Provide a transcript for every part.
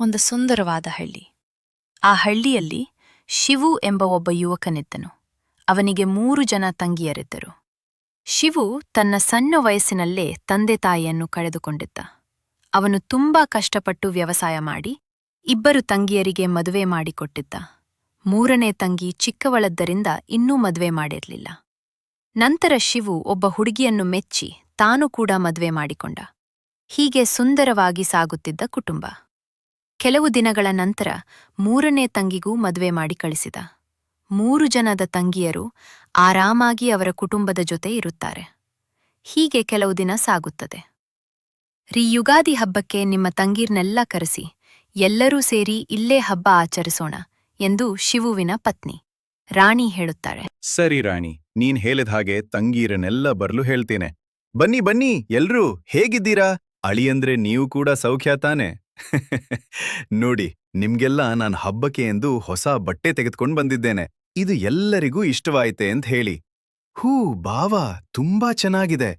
ಒಂದು ಸುಂದರವಾದ ಹಳ್ಳಿ. ಆ ಹಳ್ಳಿಯಲ್ಲಿ ಶಿವು ಎಂಬ ಒಬ್ಬ ಯುವಕನಿದ್ದನು. ಅವನಿಗೆ 3 ಜನ ತಂಗಿಯರಿದ್ದರು. ಶಿವು ತನ್ನ ಸಣ್ಣ ವಯಸ್ಸಿನಲ್ಲೇ ತಂದೆ ತಾಯಿಯನ್ನು ಕಳೆದುಕೊಂಡಿದ್ದ. ಅವನು ತುಂಬಾ ಕಷ್ಟಪಟ್ಟು ವ್ಯವಸಾಯ ಮಾಡಿ 2 ತಂಗಿಯರಿಗೆ ಮದುವೆ ಮಾಡಿಕೊಟ್ಟಿದ್ದ. 3ನೇ ತಂಗಿ ಚಿಕ್ಕವಳದ್ದರಿಂದ ಇನ್ನೂ ಮದುವೆ ಮಾಡಿರಲಿಲ್ಲ. ನಂತರ ಶಿವು ಒಬ್ಬ ಹುಡುಗಿಯನ್ನು ಮೆಚ್ಚಿ ತಾನು ಕೂಡ ಮದುವೆ ಮಾಡಿಕೊಂಡ. ಹೀಗೆ ಸುಂದರವಾಗಿ ಸಾಗುತ್ತಿದ್ದ ಕುಟುಂಬ. ಕೆಲವು ದಿನಗಳ ನಂತರ 3ನೇ ತಂಗಿಗೂ ಮದುವೆ ಮಾಡಿ ಕಳಿಸಿದ. 3 ಜನದ ತಂಗಿಯರು ಆರಾಮಾಗಿ ಅವರ ಕುಟುಂಬದ ಜೊತೆ ಇರುತ್ತಾರೆ. ಹೀಗೆ ಕೆಲವು ದಿನ ಸಾಗುತ್ತದೆ. ಯುಗಾದಿ ಹಬ್ಬಕ್ಕೆ ನಿಮ್ಮ ತಂಗೀರ್ನೆಲ್ಲ ಕರೆಸಿ ಎಲ್ಲರೂ ಸೇರಿ ಇಲ್ಲೇ ಹಬ್ಬ ಆಚರಿಸೋಣ ಎಂದು ಶಿವುವಿನ ಪತ್ನಿ ರಾಣಿ ಹೇಳುತ್ತಾಳೆ. ಸರಿ ರಾಣಿ, ನೀನ್ ಹೇಳಿದ ಹಾಗೆ ತಂಗೀರನೆಲ್ಲ ಬರ್ಲು ಹೇಳ್ತೇನೆ. ಬನ್ನಿ ಬನ್ನಿ ಎಲ್ರೂ, ಹೇಗಿದ್ದೀರಾ? ಅಳಿಯಂದ್ರೆ ನೀವು ಕೂಡ ಸೌಖ್ಯ ತಾನೆ? ನೋಡಿ, ನಿಮ್ಗೆಲ್ಲ ನಾನ್ ಹಬ್ಬಕ್ಕೆ ಎಂದು ಹೊಸ ಬಟ್ಟೆ ತೆಗೆದುಕೊಂಡ್ ಬಂದಿದ್ದೇನೆ. ಇದು ಎಲ್ಲರಿಗೂ ಇಷ್ಟವಾಯ್ತೆ ಅಂತ ಹೇಳಿ. ಹೂ ಬಾವಾ, ತುಂಬಾ ಚೆನ್ನಾಗಿದೆ.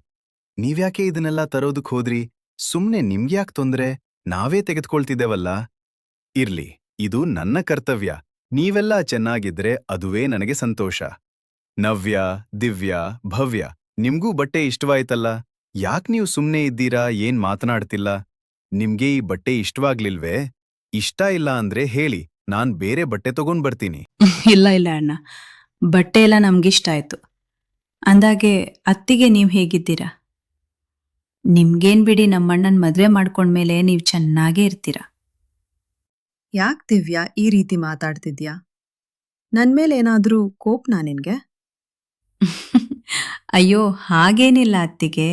ನೀವ್ಯಾಕೆ ಇದನ್ನೆಲ್ಲ ತರೋದಕ್ ಹೋದ್ರಿ? ಸುಮ್ನೆ ನಿಮ್ಗ್ಯಾಕ್ ತೊಂದ್ರೆ? ನಾವೇ ತೆಗೆದುಕೊಳ್ತಿದ್ದೇವಲ್ಲ. ಇರ್ಲಿ, ಇದು ನನ್ನ ಕರ್ತವ್ಯ. ನೀವೆಲ್ಲ ಚೆನ್ನಾಗಿದ್ರೆ ಅದುವೇ ನನಗೆ ಸಂತೋಷ. ನವ್ಯ, ದಿವ್ಯ, ಭವ್ಯ, ನಿಮ್ಗೂ ಬಟ್ಟೆ ಇಷ್ಟವಾಯ್ತಲ್ಲ? ಯಾಕ್ ನೀವು ಸುಮ್ನೆ ಇದ್ದೀರಾ? ಏನ್ ಮಾತನಾಡ್ತಿಲ್ಲ? ನಿಮ್ಗೆ ಈ ಬಟ್ಟೆ ಇಷ್ಟವಾಗ್ಲಿಲ್ವೇ? ಇಷ್ಟ ಇಲ್ಲ ಅಂದ್ರೆ ಹೇಳಿ, ನಾನ್ ಬೇರೆ ಬಟ್ಟೆ ತಗೊಂಡ್ ಬರ್ತೀನಿ. ಇಲ್ಲ ಇಲ್ಲ ಅಣ್ಣ, ಬಟ್ಟೆ ಎಲ್ಲ ನಮ್ಗಿಷ್ಟ ಆಯ್ತು. ಅಂದಾಗೆ ಅತ್ತಿಗೆ ನೀವ್ ಹೇಗಿದ್ದೀರಾ? ನಿಮ್ಗೇನ್ ಬಿಡಿ, ನಮ್ಮಣ್ಣನ್ ಮದ್ವೆ ಮಾಡ್ಕೊಂಡ್ಮೇಲೆ ನೀವ್ ಚೆನ್ನಾಗೇ ಇರ್ತೀರಾ. ಯಾಕ್ ದಿವ್ಯಾ ಈ ರೀತಿ ಮಾತಾಡ್ತಿದ್ಯಾ? ನನ್ಮೇಲೇನಾದ್ರೂ ಕೋಪ್ನಾ ನಿನ್ಗೆ? ಅಯ್ಯೋ, ಹಾಗೇನಿಲ್ಲ ಅತ್ತಿಗೆ,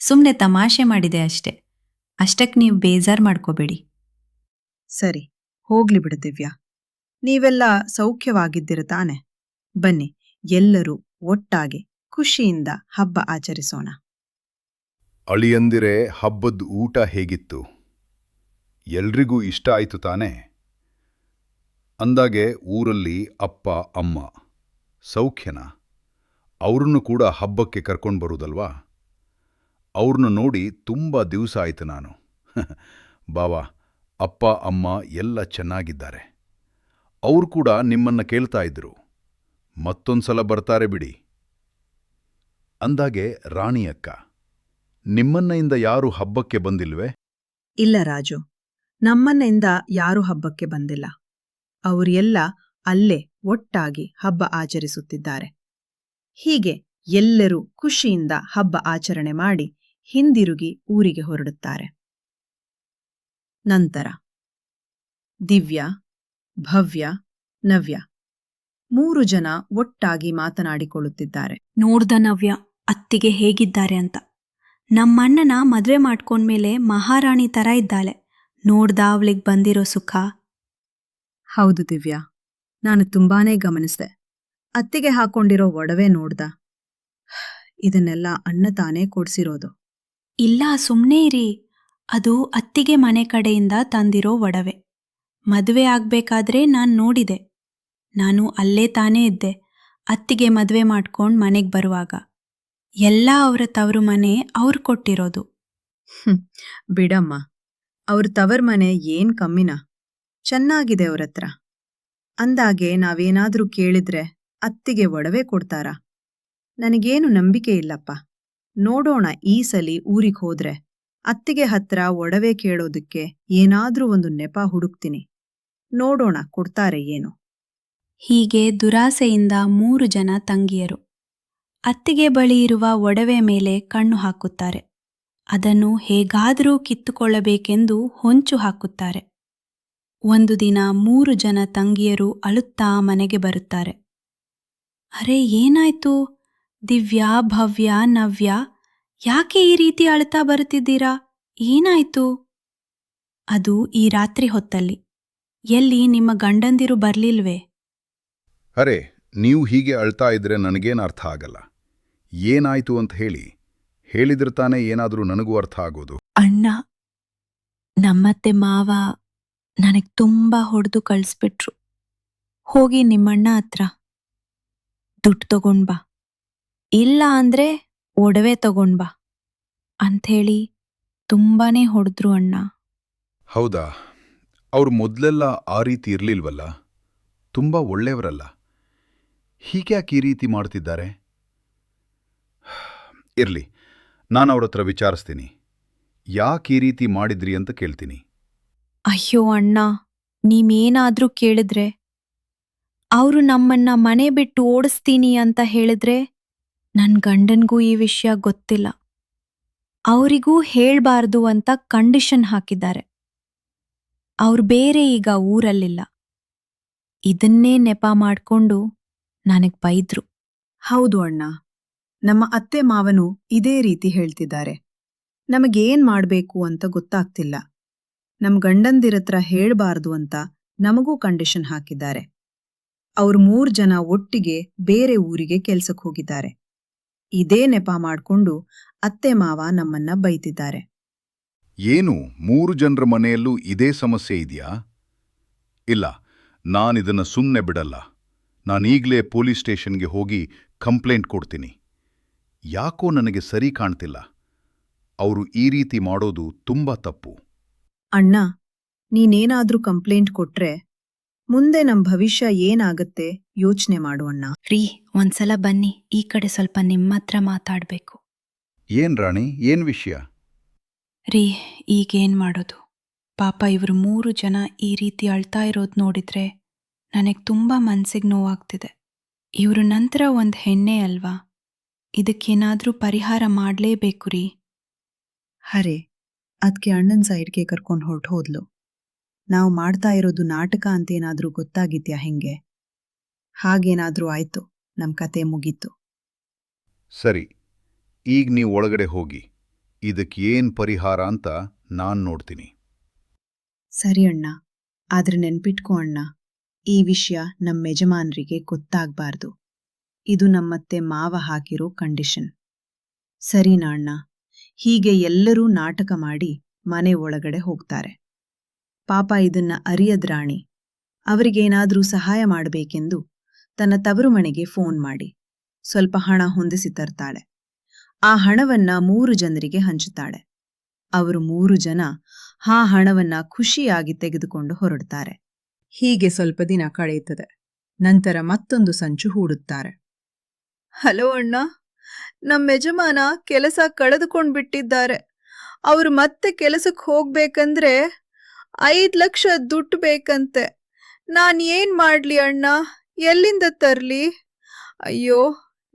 ಸುಮ್ನೆ ತಮಾಷೆ ಮಾಡಿದೆ ಅಷ್ಟೆ. ಅಷ್ಟಕ್ ನೀವ್ ಬೇಜಾರ್ ಮಾಡ್ಕೋಬೇಡಿ. ಸರಿ, ಹೋಗ್ಲಿ ಬಿಡು ದಿವ್ಯಾ. ನೀವೆಲ್ಲ ಸೌಖ್ಯವಾಗಿದ್ದೀರ ತಾನೆ? ಬನ್ನಿ, ಎಲ್ಲರೂ ಒಟ್ಟಾಗಿ ಖುಷಿಯಿಂದ ಹಬ್ಬ ಆಚರಿಸೋಣ. ಅಳಿಯಂದಿರೆ, ಹಬ್ಬದ ಊಟ ಹೇಗಿತ್ತು? ಎಲ್ರಿಗೂ ಇಷ್ಟ ಆಯ್ತು ತಾನೆ? ಅಂದಾಗೆ ಊರಲ್ಲಿ ಅಪ್ಪ ಅಮ್ಮ ಸೌಖ್ಯನಾ? ಅವ್ರನ್ನು ಕೂಡ ಹಬ್ಬಕ್ಕೆ ಕರ್ಕೊಂಡು ಬರುವುದಲ್ವಾ? ಅವ್ರನ್ನ ನೋಡಿ ತುಂಬ ದಿವಸ ಆಯ್ತು ನಾನು. ಬಾವಾ, ಅಪ್ಪ ಅಮ್ಮ ಎಲ್ಲ ಚೆನ್ನಾಗಿದ್ದಾರೆ. ಅವ್ರು ಕೂಡ ನಿಮ್ಮನ್ನ ಕೇಳ್ತಾ ಇದ್ರು. ಮತ್ತೊಂದ್ಸಲ ಬರ್ತಾರೆ ಬಿಡಿ. ಅಂದಾಗೆ ರಾಣಿಯಕ್ಕ, ನಿಮ್ಮನ್ನೆಯಿಂದ ಯಾರೂ ಹಬ್ಬಕ್ಕೆ ಬಂದಿಲ್ವೇ? ಇಲ್ಲ ರಾಜು, ನಮ್ಮನ್ನೆಯಿಂದ ಯಾರೂ ಹಬ್ಬಕ್ಕೆ ಬಂದಿಲ್ಲ. ಅವರೆಲ್ಲ ಅಲ್ಲೇ ಒಟ್ಟಾಗಿ ಹಬ್ಬ ಆಚರಿಸುತ್ತಿದ್ದಾರೆ. ಹೀಗೆ ಎಲ್ಲರೂ ಖುಷಿಯಿಂದ ಹಬ್ಬ ಆಚರಣೆ ಮಾಡಿ ಹಿಂದಿರುಗಿ ಊರಿಗೆ ಹೊರಡುತ್ತಾರೆ. ನಂತರ ದಿವ್ಯಾ, ಭವ್ಯ, ನವ್ಯ 3 ಜನ ಒಟ್ಟಾಗಿ ಮಾತನಾಡಿಕೊಳ್ಳುತ್ತಿದ್ದಾರೆ. ನೋಡ್ದ ನವ್ಯ ಅತ್ತಿಗೆ ಹೇಗಿದ್ದಾರೆ ಅಂತ. ನಮ್ಮಣ್ಣನ ಮದ್ವೆ ಮಾಡ್ಕೊಂಡ್ಮೇಲೆ ಮಹಾರಾಣಿ ತರ ಇದ್ದಾಳೆ. ನೋಡ್ದ ಅವಳಿಗೆ ಬಂದಿರೋ ಸುಖ. ಹೌದು ದಿವ್ಯಾ, ನಾನು ತುಂಬಾನೇ ಗಮನಿಸ್ದೆ. ಅತ್ತಿಗೆ ಹಾಕೊಂಡಿರೋ ಒಡವೆ ನೋಡ್ದ. ಇದನ್ನೆಲ್ಲ ಅಣ್ಣ ತಾನೇ ಕೊಡ್ಸಿರೋದು. ಇಲ್ಲ, ಸುಮ್ನೇ ಇರಿ. ಅದು ಅತ್ತಿಗೆ ಮನೆ ಕಡೆಯಿಂದ ತಂದಿರೋ ಒಡವೆ. ಮದುವೆ ಆಗ್ಬೇಕಾದ್ರೆ ನಾನ್ ನೋಡಿದೆ. ನಾನು ಅಲ್ಲೇ ತಾನೇ ಇದ್ದೆ ಅತ್ತಿಗೆ ಮದ್ವೆ ಮಾಡ್ಕೊಂಡ್ ಮನೆಗ್ ಬರುವಾಗ. ಎಲ್ಲ ಅವರ ತವರು ಮನೆ ಅವ್ರು ಕೊಟ್ಟಿರೋದು. ಬಿಡಮ್ಮ, ಅವ್ರ ತವರ್ ಮನೆ ಏನ್ ಕಮ್ಮಿನ? ಚೆನ್ನಾಗಿದೆ ಅವ್ರತ್ರ. ಅಂದಾಗೆ ನಾವೇನಾದ್ರೂ ಕೇಳಿದ್ರೆ ಅತ್ತಿಗೆ ಒಡವೆ ಕೊಡ್ತಾರಾ? ನನಗೇನು ನಂಬಿಕೆ ಇಲ್ಲಪ್ಪ. ನೋಡೋಣ, ಈ ಸಲಿ ಊರಿಗ್ ಹೋದ್ರೆ ಅತ್ತಿಗೆ ಹತ್ರ ಒಡವೆ ಕೇಳೋದಕ್ಕೆ ಏನಾದ್ರೂ ಒಂದು ನೆಪ ಹುಡುಕ್ತೀನಿ. ನೋಡೋಣ ಕೊಡ್ತಾರೆ ಏನು. ಹೀಗೆ ದುರಾಸೆಯಿಂದ 3 ಜನ ತಂಗಿಯರು ಅತ್ತಿಗೆ ಬಳಿ ಇರುವ ಒಡವೆ ಮೇಲೆ ಕಣ್ಣು ಹಾಕುತ್ತಾರೆ. ಅದನ್ನು ಹೇಗಾದರೂ ಕಿತ್ತುಕೊಳ್ಳಬೇಕೆಂದು ಹೊಂಚು ಹಾಕುತ್ತಾರೆ. ಒಂದು ದಿನ 3 ಜನ ತಂಗಿಯರು ಅಳುತ್ತಾ ಮನೆಗೆ ಬರುತ್ತಾರೆ. ಅರೆ, ಏನಾಯ್ತು? ದಿವ್ಯಾ, ಭವ್ಯ, ನವ್ಯ, ಯಾಕೆ ಈ ರೀತಿ ಅಳುತ್ತಾ ಬರುತ್ತಿದ್ದೀರಾ? ಏನಾಯ್ತು? ಅದು ಈ ರಾತ್ರಿ ಹೊತ್ತಲ್ಲಿ. ಎಲ್ಲಿ ನಿಮ್ಮ ಗಂಡಂದಿರು ಬರ್ಲಿಲ್ವೇ? ಅರೆ, ನೀವು ಹೀಗೆ ಅಳ್ತಾ ಇದ್ರೆ ನನಗೇನು ಅರ್ಥ ಆಗಲ್ಲ. ಏನಾಯ್ತು ಅಂತ ಹೇಳಿ. ಹೇಳಿದ್ರೆ ತಾನೇ ಏನಾದರೂ ನನಗೂ ಅರ್ಥ ಆಗೋದು. ಅಣ್ಣ, ನಮ್ಮತ್ತೆ ಮಾವ ನನಗ್ ತುಂಬಾ ಹೊಡೆದು ಕಳಿಸ್ಬಿಟ್ರು. ಹೋಗಿ ನಿಮ್ಮಣ್ಣ ಹತ್ರ ದುಡ್ಡು ತಗೊಂಡ್ಬಾ, ಇಲ್ಲ ಅಂದ್ರೆ ಒಡವೆ ತಗೊಂಡ್ಬಾ ಅಂಥೇಳಿ ತುಂಬಾನೇ ಹೊಡೆದ್ರು ಅಣ್ಣ. ಹೌದಾ? ಅವ್ರು ಮೊದಲೆಲ್ಲ ಆ ರೀತಿ ಇರಲಿಲ್ವಲ್ಲ, ತುಂಬ ಒಳ್ಳೆಯವರಲ್ಲ. ಹೀಗ್ಯಾಕೆ ಈ ರೀತಿ ಮಾಡ್ತಿದ್ದಾರೆ? ಇರ್ಲಿ, ನಾನು ಅವ್ರ ಹತ್ರ ವಿಚಾರಿಸ್ತೀನಿ. ಯಾಕೆ ಈ ರೀತಿ ಮಾಡಿದ್ರಿ ಅಂತ ಕೇಳ್ತೀನಿ. ಅಯ್ಯೋ ಅಣ್ಣ, ನೀವೇನಾದ್ರೂ ಕೇಳಿದ್ರೆ, ಅವರು ನಮ್ಮನ್ನ ಮನೆ ಬಿಟ್ಟು ಓಡಿಸ್ತೀನಿ ಅಂತ ಹೇಳಿದ್ರೆ, ನನ್ ಗಂಡನ್ಗೂ ಈ ವಿಷಯ ಗೊತ್ತಿಲ್ಲ. ಅವರಿಗೂ ಹೇಳ್ಬಾರ್ದು ಅಂತ ಕಂಡೀಷನ್ ಹಾಕಿದ್ದಾರೆ. ಅವ್ರು ಬೇರೆ ಈಗ ಊರಲ್ಲಿಲ್ಲ. ಇದನ್ನೇ ನೆಪ ಮಾಡ್ಕೊಂಡು ನನಗ್ ಬೈದ್ರು. ಹೌದು ಅಣ್ಣ, ನಮ್ಮ ಅತ್ತೆ ಮಾವನು ಇದೇ ರೀತಿ ಹೇಳ್ತಿದ್ದಾರೆ. ನಮಗೇನ್ ಮಾಡ್ಬೇಕು ಅಂತ ಗೊತ್ತಾಗ್ತಿಲ್ಲ. ನಮ್ ಗಂಡಂದಿರತ್ರ ಹೇಳ್ಬಾರ್ದು ಅಂತ ನಮಗೂ ಕಂಡೀಷನ್ ಹಾಕಿದ್ದಾರೆ. ಅವ್ರು 3 ಜನ ಒಟ್ಟಿಗೆ ಬೇರೆ ಊರಿಗೆ ಕೆಲ್ಸಕ್ಕೆ ಹೋಗಿದ್ದಾರೆ. ಇದೇ ನೆಪ ಮಾಡ್ಕೊಂಡು ಅತ್ತೆ ಮಾವ ನಮ್ಮನ್ನ ಬೈತಿದ್ದಾರೆ. ಏನು 3 ಜನರ ಮನೆಯಲ್ಲೂ ಇದೇ ಸಮಸ್ಯೆ ಇದೆಯಾ? ಇಲ್ಲ, ನಾನಿದನ್ನ ಸುಮ್ಮನೆ ಬಿಡಲ್ಲ. ನಾನೀಗ್ಲೇ ಪೊಲೀಸ್ ಸ್ಟೇಷನ್ಗೆ ಹೋಗಿ ಕಂಪ್ಲೇಂಟ್ ಕೊಡ್ತೀನಿ. ಯಾಕೋ ನನಗೆ ಸರಿ ಕಾಣ್ತಿಲ್ಲ. ಅವರು ಈ ರೀತಿ ಮಾಡೋದು ತುಂಬಾ ತಪ್ಪು. ಅಣ್ಣ, ನೀನೇನಾದ್ರೂ ಕಂಪ್ಲೇಂಟ್ ಕೊಟ್ರೆ ಮುಂದೆ ನಮ್ ಭವಿಷ್ಯ ಏನಾಗತ್ತೆ ಯೋಚನೆ ಮಾಡು ಅಣ್ಣ. ರೀ, ಒಂದ್ಸಲ ಬನ್ನಿ, ಈ ಕಡೆ ಸ್ವಲ್ಪ ನಿಮ್ಮತ್ರ ಮಾತಾಡ್ಬೇಕು. ಏನ್ ರಾಣಿ, ಏನ್ ವಿಷಯ? ರೀ, ಈಗೇನ್ ಮಾಡೋದು? ಪಾಪ ಇವರು 3 ಜನ ಈ ರೀತಿ ಅಳ್ತಾ ಇರೋದು ನೋಡಿದ್ರೆ ನನಗ್ ತುಂಬಾ ಮನ್ಸಿಗೆ ನೋವಾಗ್ತಿದೆ. ಇವರು ನಂತರ ಒಂದ್ ಹೆಣ್ಣೆ ಅಲ್ವಾ? ಇದಕ್ಕೇನಾದ್ರೂ ಪರಿಹಾರ ಮಾಡ್ಲೇಬೇಕು ರೀ. ಹರೇ, ಅದ್ಕೆ ಅಣ್ಣನ್ ಸೈಡ್ಗೆ ಕರ್ಕೊಂಡ್ ಹೊರ್ಟ್ಹೋದ್ಲು. ನಾವು ಮಾಡ್ತಾ ಇರೋದು ನಾಟಕ ಅಂತೇನಾದ್ರೂ ಗೊತ್ತಾಗಿದ್ಯಾ ಹೆಂಗೆ? ಹಾಗೇನಾದ್ರೂ ಆಯ್ತು, ನಮ್ ಕತೆ ಮುಗೀತು. ಸರಿ, ಈಗ ನೀವು ಒಳಗಡೆ ಹೋಗಿ. ಇದಕ್ಕೆ ಏನ್ ಪರಿಹಾರ ಅಂತ ನಾನ್ ನೋಡ್ತೀನಿ. ಸರಿ ಅಣ್ಣ, ಆದ್ರೆ ನೆನ್ಪಿಟ್ಕೋ ಅಣ್ಣ, ಈ ವಿಷಯ ನಮ್ಮ ಯಜಮಾನ್ರಿಗೆ ಗೊತ್ತಾಗ್ಬಾರ್ದು. ಇದು ನಮ್ಮತ್ತೆ ಮಾವ ಹಾಕಿರೋ ಕಂಡೀಷನ್. ಸರಿನಾ ಅಣ್ಣ? ಹೀಗೆ ಎಲ್ಲರೂ ನಾಟಕ ಮಾಡಿ ಮನೆ ಒಳಗಡೆ ಹೋಗ್ತಾರೆ. ಪಾಪ ಇದನ್ನ ಅರಿಯದ್ ರಾಣಿ ಅವರಿಗೇನಾದ್ರೂ ಸಹಾಯ ಮಾಡಬೇಕೆಂದು ತನ್ನ ತವರು ಮನೆಗೆ ಫೋನ್ ಮಾಡಿ ಸ್ವಲ್ಪ ಹಣ ಹೊಂದಿಸಿ ತರ್ತಾಳೆ. ಆ ಹಣವನ್ನ 3 ಜನರಿಗೆ ಹಂಚುತ್ತಾಳೆ. ಅವರು 3 ಜನ ಆ ಹಣವನ್ನ ಖುಷಿಯಾಗಿ ತೆಗೆದುಕೊಂಡು ಹೊರಡ್ತಾರೆ. ಹೀಗೆ ಸ್ವಲ್ಪ ದಿನ ಕಳೆಯುತ್ತದೆ. ನಂತರ ಮತ್ತೊಂದು ಸಂಚು ಹೂಡುತ್ತಾರೆ. ಹಲೋ ಅಣ್ಣ, ನಮ್ಮ ಯಜಮಾನ ಕೆಲಸ ಕಳೆದುಕೊಂಡ್ಬಿಟ್ಟಿದ್ದಾರೆ. ಅವರು ಮತ್ತೆ ಕೆಲಸಕ್ಕೆ ಹೋಗ್ಬೇಕಂದ್ರೆ 5 ಲಕ್ಷ ದುಡ್ಡು ಬೇಕಂತೆ. ನಾನ್ ಏನ್ ಮಾಡ್ಲಿ ಅಣ್ಣ? ಎಲ್ಲಿಂದ ತರ್ಲಿ? ಅಯ್ಯೋ,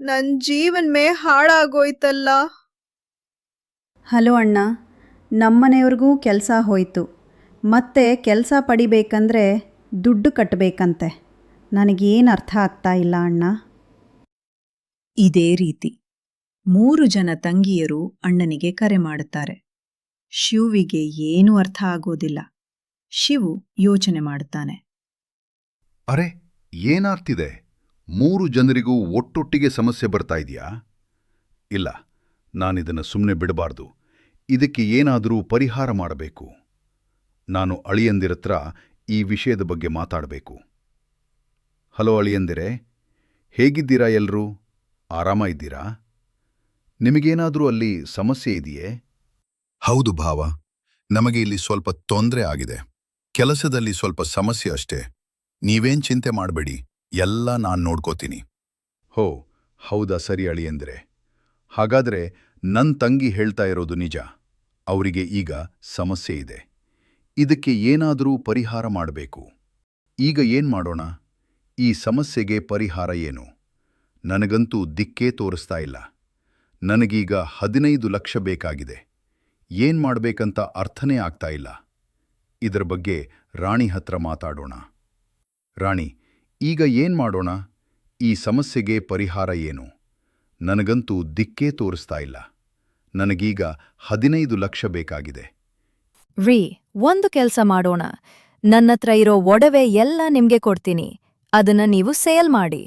ನನ್ ಜೀವನ್ಮೇ ಹಾಳಾಗೋಯ್ತಲ್ಲ. ಹಲೋ ಅಣ್ಣ, ನಮ್ಮನೆಯವ್ರಿಗೂ ಕೆಲಸ ಹೋಯ್ತು. ಮತ್ತೆ ಕೆಲಸ ಪಡಿಬೇಕಂದ್ರೆ ದುಡ್ಡು ಕಟ್ಟಬೇಕಂತೆ. ನನಗೇನು ಅರ್ಥ ಆಗ್ತಾ ಇಲ್ಲ ಅಣ್ಣ. ಇದೇ ರೀತಿ 3 ಜನ ತಂಗಿಯರು ಅಣ್ಣನಿಗೆ ಕರೆ ಮಾಡುತ್ತಾರೆ. ಶಿವುವಿಗೆ ಏನೂ ಅರ್ಥ ಆಗೋದಿಲ್ಲ. ಶಿವು ಯೋಚನೆ ಮಾಡುತ್ತಾನೆ. ಅರೆ, ಏನಾಗ್ತಿದೆ? 3 ಜನರಿಗೂ ಒಟ್ಟೊಟ್ಟಿಗೆ ಸಮಸ್ಯೆ ಬರ್ತಾ ಇದೆಯಾ? ಇಲ್ಲ, ನಾನಿದನ್ನು ಸುಮ್ಮನೆ ಬಿಡಬಾರ್ದು. ಇದಕ್ಕೆ ಏನಾದರೂ ಪರಿಹಾರ ಮಾಡಬೇಕು. ನಾನು ಅಳಿಯಂದಿರತ್ರ ಈ ವಿಷಯದ ಬಗ್ಗೆ ಮಾತಾಡಬೇಕು. ಹಲೋ ಅಳಿಯಂದಿರೆ, ಹೇಗಿದ್ದೀರಾ? ಎಲ್ರೂ ಆರಾಮ ಇದ್ದೀರಾ? ನಿಮಗೇನಾದರೂ ಅಲ್ಲಿ ಸಮಸ್ಯೆ ಇದೆಯೇ? ಹೌದು ಭಾವ, ನಮಗೆ ಇಲ್ಲಿ ಸ್ವಲ್ಪ ತೊಂದರೆ ಆಗಿದೆ. ಕೆಲಸದಲ್ಲಿ ಸ್ವಲ್ಪ ಸಮಸ್ಯೆ ಅಷ್ಟೇ. ನೀವೇನ್ ಚಿಂತೆ ಮಾಡಬೇಡಿ, ಎಲ್ಲ ನಾನ್ ನೋಡ್ಕೋತೀನಿ. ಹೋ, ಹೌದಾ? ಸರಿ ಅಳಿಯಂದಿರೆ. ಹಾಗಾದ್ರೆ ನನ್ ತಂಗಿ ಹೇಳ್ತಾ ಇರೋದು ನಿಜ. ಅವರಿಗೆ ಈಗ ಸಮಸ್ಯೆ ಇದೆ. ಇದಕ್ಕೆ ಏನಾದರೂ ಪರಿಹಾರ ಮಾಡಬೇಕು. ಈಗ ಏನ್ ಮಾಡೋಣ? ಈ ಸಮಸ್ಯೆಗೆ ಪರಿಹಾರ ಏನು? ನನಗಂತೂ ದಿಕ್ಕೇ ತೋರಿಸ್ತಾ ಇಲ್ಲ. ನನಗೀಗ 15 ಲಕ್ಷ ಬೇಕಾಗಿದೆ. ಏನ್ ಮಾಡ್ಬೇಕಂತ ಅರ್ಥನೇ ಆಗ್ತಾ ಇಲ್ಲ. ಇದರ ಬಗ್ಗೆ ರಾಣಿ ಹತ್ರ ಮಾತಾಡೋಣ. ರಾಣಿ, ಈಗ ಏನ್ ಮಾಡೋಣ? ಈ ಸಮಸ್ಯೆಗೆ ಪರಿಹಾರ ಏನು? ನನಗಂತೂ ದಿಕ್ಕೇ ತೋರಿಸ್ತಾ ಇಲ್ಲ. ನನಗೀಗ 15 ಲಕ್ಷ ಬೇಕಾಗಿದೆ. ರೀ, ಒಂದು ಕೆಲ್ಸ ಮಾಡೋಣ. ನನ್ನತ್ರ ಇರೋ ಒಡವೆ ಎಲ್ಲ ನಿಮ್ಗೆ ಕೊಡ್ತೀನಿ. ಅದನ್ನ ನೀವು ಸೇಲ್ ಮಾಡಿ.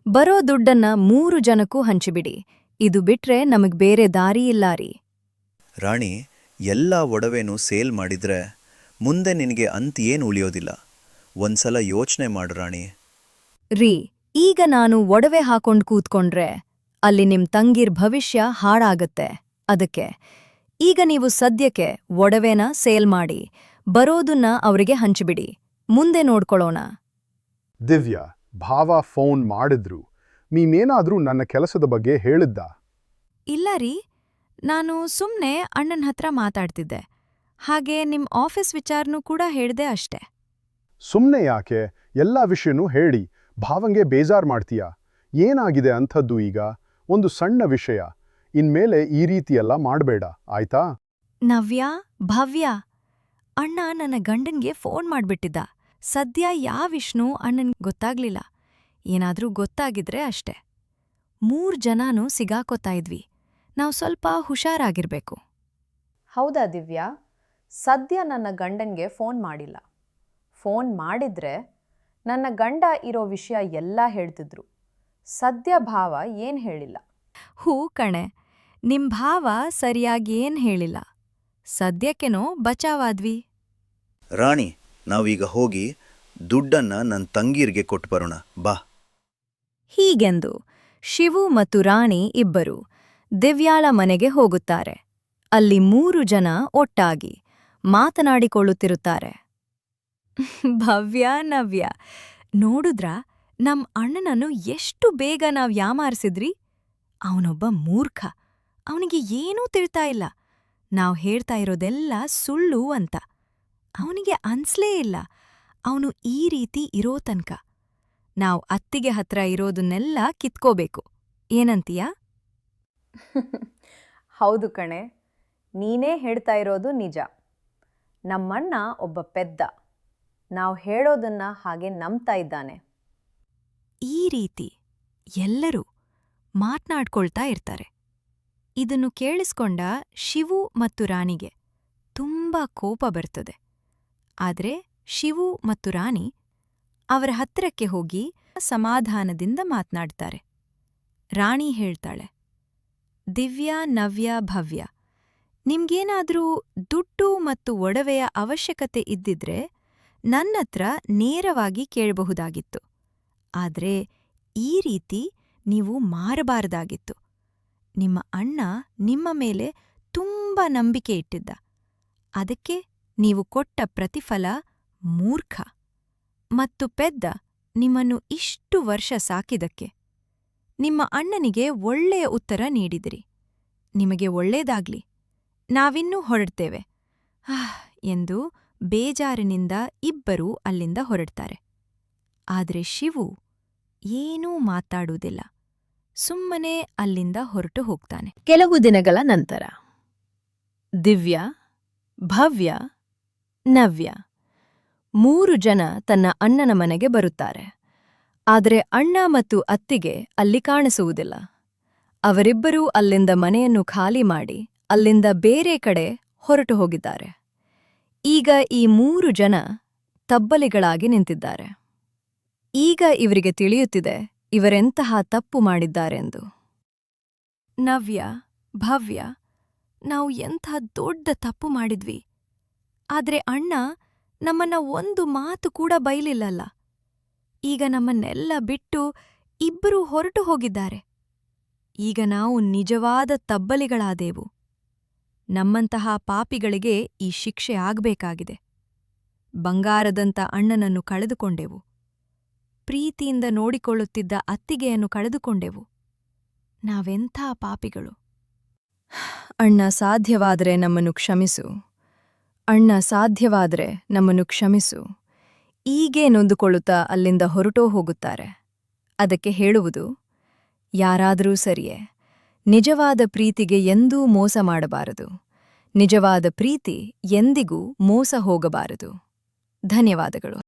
ಬರೋ ದುಡ್ಡನ್ನ 3 ಜನಕ್ಕೂ ಹಂಚಿಬಿಡಿ. ಇದು ಬಿಟ್ರೆ ನಮಗ್ ಬೇರೆ ದಾರಿ ಇಲ್ಲ ರೀ. ರಾಣಿ, ಎಲ್ಲ ಒಡವೆನೂ ಸೇಲ್ ಮಾಡಿದ್ರೆ ಮುಂದೆ ನಿನಗೆ ಅಂತ ಏನು ಉಳಿಯೋದಿಲ್ಲ. ಒಂದ್ಸಲ ಯೋಚನೆ ಮಾಡು ರಾಣಿ. ರೀ, ಈಗ ನಾನು ಒಡವೆ ಹಾಕೊಂಡ್ ಕೂತ್ಕೊಂಡ್ರೆ ಅಲ್ಲಿ ನಿಮ್ ತಂಗಿರ್ ಭವಿಷ್ಯ ಹಾಳಾಗತ್ತೆ. ಅದಕ್ಕೆ ಈಗ ನೀವು ಸದ್ಯಕ್ಕೆ ಒಡವೆನ ಸೇಲ್ ಮಾಡಿ. ಬರೋದನ್ನ ಅವರಿಗೆ ಹಂಚಿಬಿಡಿ. ಮುಂದೆ ನೋಡ್ಕೊಳ್ಳೋಣ. ದಿವ್ಯಾ, ಭಾವ ಫೋನ್ ಮಾಡಿದ್ರು. ನೀನೇನಾದ್ರೂ ನನ್ನ ಕೆಲಸದ ಬಗ್ಗೆ ಹೇಳಿದ್ದ? ಇಲ್ಲ ರೀ, ನಾನು ಸುಮ್ನೆ ಅಣ್ಣನ ಹತ್ರ ಮಾತಾಡ್ತಿದ್ದೆ. ಹಾಗೆ ನಿಮ್ ಆಫೀಸ್ ವಿಚಾರನೂ ಕೂಡ ಹೇಳ್ದೆ ಅಷ್ಟೆ. ಸುಮ್ನೆ ಯಾಕೆ? ಎಲ್ಲ ವಿಷಯನೂ ಹೇಳಿ. ಭಾವಂಗೆ ಬೇಜಾರ್ ಮಾಡ್ತೀಯಾ? ಏನಾಗಿದೆ ಅಂಥದ್ದು ಈಗ? ಒಂದು ಸಣ್ಣ ವಿಷಯ. ಇನ್ಮೇಲೆ ಈ ರೀತಿಯೆಲ್ಲ ಮಾಡ್ಬೇಡ, ಆಯ್ತಾ? ನವ್ಯಾ, ಭವ್ಯ, ಅಣ್ಣ ನನ್ನ ಗಂಡನ್ಗೆ ಫೋನ್ ಮಾಡ್ಬಿಟ್ಟಿದ್ದ. ಸದ್ಯ ವಿಷ್ಣು ಅಣ್ಣನ್ ಗೊತ್ತಾಗ್ಲಿಲ್ಲ. ಏನಾದ್ರೂ ಗೊತ್ತಾಗಿದ್ರೆ ಅಷ್ಟೆ. 3 ಜನನೂ ಸಿಗಾಕೋತಾ ಇದ್ವಿ. ನಾವ್ ಸ್ವಲ್ಪ ಹುಷಾರಾಗಿರ್ಬೇಕು. ಹೌದಾ ದಿವ್ಯಾ? ಸದ್ಯ ನನ್ನ ಗಂಡನ್ಗೆ ಫೋನ್ ಮಾಡಿಲ್ಲ. ಫೋನ್ ಮಾಡಿದ್ರೆ ನನ್ನ ಗಂಡ ಇರೋ ವಿಷಯ ಎಲ್ಲ ಹೇಳ್ತಿದ್ರು. ಸದ್ಯ ಭಾವ ಏನ್ ಹೇಳಿಲ್ಲ. ಹೂ ಕಣೆ, ನಿಮ್ ಭಾವ ಸರಿಯಾಗಿ ಏನ್ ಹೇಳಿಲ್ಲ. ಸದ್ಯಕ್ಕೇನೋ ಬಚಾವಾದ್ವಿ. ರಾಣಿ, ನಾವೀಗ ಹೋಗಿ ದುಡ್ಡನ್ನ ನನ್ನ ತಂಗೀರ್ಗೆ ಕೊಟ್ಟು ಬರೋಣ, ಬಾ. ಹೀಗೆಂದು ಶಿವು ಮತ್ತು ರಾಣಿ ಇಬ್ಬರು ದಿವ್ಯಾಳ ಮನೆಗೆ ಹೋಗುತ್ತಾರೆ. ಅಲ್ಲಿ 3 ಜನ ಒಟ್ಟಾಗಿ ಮಾತನಾಡಿಕೊಳ್ಳುತ್ತಿರುತ್ತಾರೆ. ಭವ್ಯ, ನವ್ಯ, ನೋಡುದ್ರಾ ನಮ್ ಅಣ್ಣನನ್ನು ಎಷ್ಟು ಬೇಗ ನಾವ್ ಯಾಮಾರಿಸಿದ್ರಿ? ಅವನೊಬ್ಬ ಮೂರ್ಖ. ಅವನಿಗೆ ಏನೂ ತಿಳ್ತಾ ಇಲ್ಲ. ನಾವ್ ಹೇಳ್ತಾ ಇರೋದೆಲ್ಲ ಸುಳ್ಳು ಅಂತ. ಅವನಿಗೆ ಅನ್ಸ್ಲೇ ಇಲ್ಲ ಅವನು ಈ ರೀತಿ ಇರೋ ತನ್ಕ. ನಾವ್ ಅತ್ತಿಗೆ ಹತ್ರ ಇರೋದನ್ನೆಲ್ಲ ಕಿತ್ಕೋಬೇಕು. ಏನಂತೀಯ? ಹೌದು ಕಣೆ, ನೀನೇ ಹೇಳ್ತಾ ಇರೋದು ನಿಜ. ನಮ್ಮಣ್ಣ ಒಬ್ಬ ಪೆದ್ದ. ನಾವು ಹೇಳೋದನ್ನ ಹಾಗೆ ನಂಬ್ತಾ ಇದ್ದಾನೆ. ಈ ರೀತಿ ಎಲ್ಲರೂ ಮಾತ್ನಾಡ್ಕೊಳ್ತಾ ಇರ್ತಾರೆ. ಇದನ್ನು ಕೇಳಿಸ್ಕೊಂಡ ಶಿವು ಮತ್ತು ರಾಣಿಗೆ ತುಂಬಾ ಕೋಪ ಬರ್ತದೆ. ಆದ್ರೆ ಶಿವು ಮತ್ತು ರಾಣಿ ಅವರ ಹತ್ತಿರಕ್ಕೆ ಹೋಗಿ ಸಮಾಧಾನದಿಂದ ಮಾತ್ನಾಡ್ತಾರೆ. ರಾಣಿ ಹೇಳ್ತಾಳೆ, ದಿವ್ಯಾ, ನವ್ಯ, ಭವ್ಯ, ನಿಮ್ಗೇನಾದ್ರೂ ದುಡ್ಡು ಮತ್ತು ಒಡವೆಯ ಅವಶ್ಯಕತೆ ಇದ್ದಿದ್ರೆ ನನ್ನತ್ರ ನೇರವಾಗಿ ಕೇಳಬಹುದಾಗಿತ್ತು. ಆದ್ರೆ ಈ ರೀತಿ ನೀವು ಮಾರಬಾರದಾಗಿತ್ತು. ನಿಮ್ಮ ಅಣ್ಣ ನಿಮ್ಮ ಮೇಲೆ ತುಂಬಾ ನಂಬಿಕೆ ಇಟ್ಟಿದ್ದ. ಅದಕ್ಕೆ ನೀವು ಕೊಟ್ಟ ಪ್ರತಿಫಲ ಮೂರ್ಖ ಮತ್ತು ಪೆದ್ದ ನಿಮ್ಮನ್ನು ಇಷ್ಟು ವರ್ಷ ಸಾಕಿದಕ್ಕೆ. ನಿಮ್ಮ ಅಣ್ಣನಿಗೆ ಒಳ್ಳೆಯ ಉತ್ತರ ನೀಡಿದಿರಿ. ನಿಮಗೆ ಒಳ್ಳೇದಾಗ್ಲಿ. ನಾವಿನ್ನೂ ಹೊರಡ್ತೇವೆ ಎಂದು ಬೇಜಾರಿನಿಂದ ಇಬ್ಬರೂ ಅಲ್ಲಿಂದ ಹೊರಡ್ತಾರೆ. ಆದ್ರೆ ಶಿವು ಏನೂ ಮಾತಾಡುವುದಿಲ್ಲ. ಸುಮ್ಮನೆ ಅಲ್ಲಿಂದ ಹೊರಟು ಹೋಗ್ತಾನೆ. ಕೆಲವು ದಿನಗಳ ನಂತರ ದಿವ್ಯಾ, ಭವ್ಯ, ನವ್ಯ 3 ಜನ ತನ್ನ ಅಣ್ಣನ ಮನೆಗೆ ಬರುತ್ತಾರೆ. ಆದರೆ ಅಣ್ಣ ಮತ್ತು ಅತ್ತಿಗೆ ಅಲ್ಲಿ ಕಾಣಿಸುವುದಿಲ್ಲ. ಅವರಿಬ್ಬರೂ ಅಲ್ಲಿಂದ ಮನೆಯನ್ನು ಖಾಲಿ ಮಾಡಿ ಅಲ್ಲಿಂದ ಬೇರೆ ಕಡೆ ಹೊರಟು ಹೋಗಿದ್ದಾರೆ. ಈಗ ಈ 3 ಜನ ತಬ್ಬಲಿಗಳಾಗಿ ನಿಂತಿದ್ದಾರೆ. ಈಗ ಇವರಿಗೆ ತಿಳಿಯುತ್ತಿದೆ ಇವರೆಂತಹ ತಪ್ಪು ಮಾಡಿದ್ದಾರೆಂದು. ನವ್ಯ, ಭವ್ಯ, ನಾವು ಎಂಥ ದೊಡ್ಡ ತಪ್ಪು ಮಾಡಿದ್ವಿ. ಆದ್ರೆ ಅಣ್ಣ ನಮ್ಮನ್ನ ಒಂದು ಮಾತು ಕೂಡ ಬೈಲಿಲ್ಲಲ್ಲ. ಈಗ ನಮ್ಮನ್ನೆಲ್ಲ ಬಿಟ್ಟು ಇಬ್ಬರೂ ಹೊರಟು ಹೋಗಿದ್ದಾರೆ. ಈಗ ನಾವು ನಿಜವಾದ ತಬ್ಬಲಿಗಳಾದೆವು. ನಮ್ಮಂತಹ ಪಾಪಿಗಳಿಗೆ ಈ ಶಿಕ್ಷೆ ಆಗ್ಬೇಕಾಗಿದೆ. ಬಂಗಾರದಂಥ ಅಣ್ಣನನ್ನು ಕಳೆದುಕೊಂಡೆವು. ಪ್ರೀತಿಯಿಂದ ನೋಡಿಕೊಳ್ಳುತ್ತಿದ್ದ ಅತ್ತಿಗೆಯನ್ನು ಕಳೆದುಕೊಂಡೆವು. ನಾವೆಂಥ ಪಾಪಿಗಳು. ಅಣ್ಣ, ಸಾಧ್ಯವಾದರೆ ನಮ್ಮನ್ನು ಕ್ಷಮಿಸು. ಅಣ್ಣ, ಸಾಧ್ಯವಾದರೆ ನಮ್ಮನ್ನು ಕ್ಷಮಿಸು. ಈಗೇ ನೊಂದುಕೊಳ್ಳುತ್ತಾ ಅಲ್ಲಿಂದ ಹೊರಟೋ ಹೋಗುತ್ತಾರೆ. ಅದಕ್ಕೆ ಹೇಳುವುದು, ಯಾರಾದರೂ ಸರಿಯೇ, ನಿಜವಾದ ಪ್ರೀತಿಗೆ ಎಂದೂ ಮೋಸ ಮಾಡಬಾರದು. ನಿಜವಾದ ಪ್ರೀತಿ ಎಂದಿಗೂ ಮೋಸ ಹೋಗಬಾರದು. ಧನ್ಯವಾದಗಳು.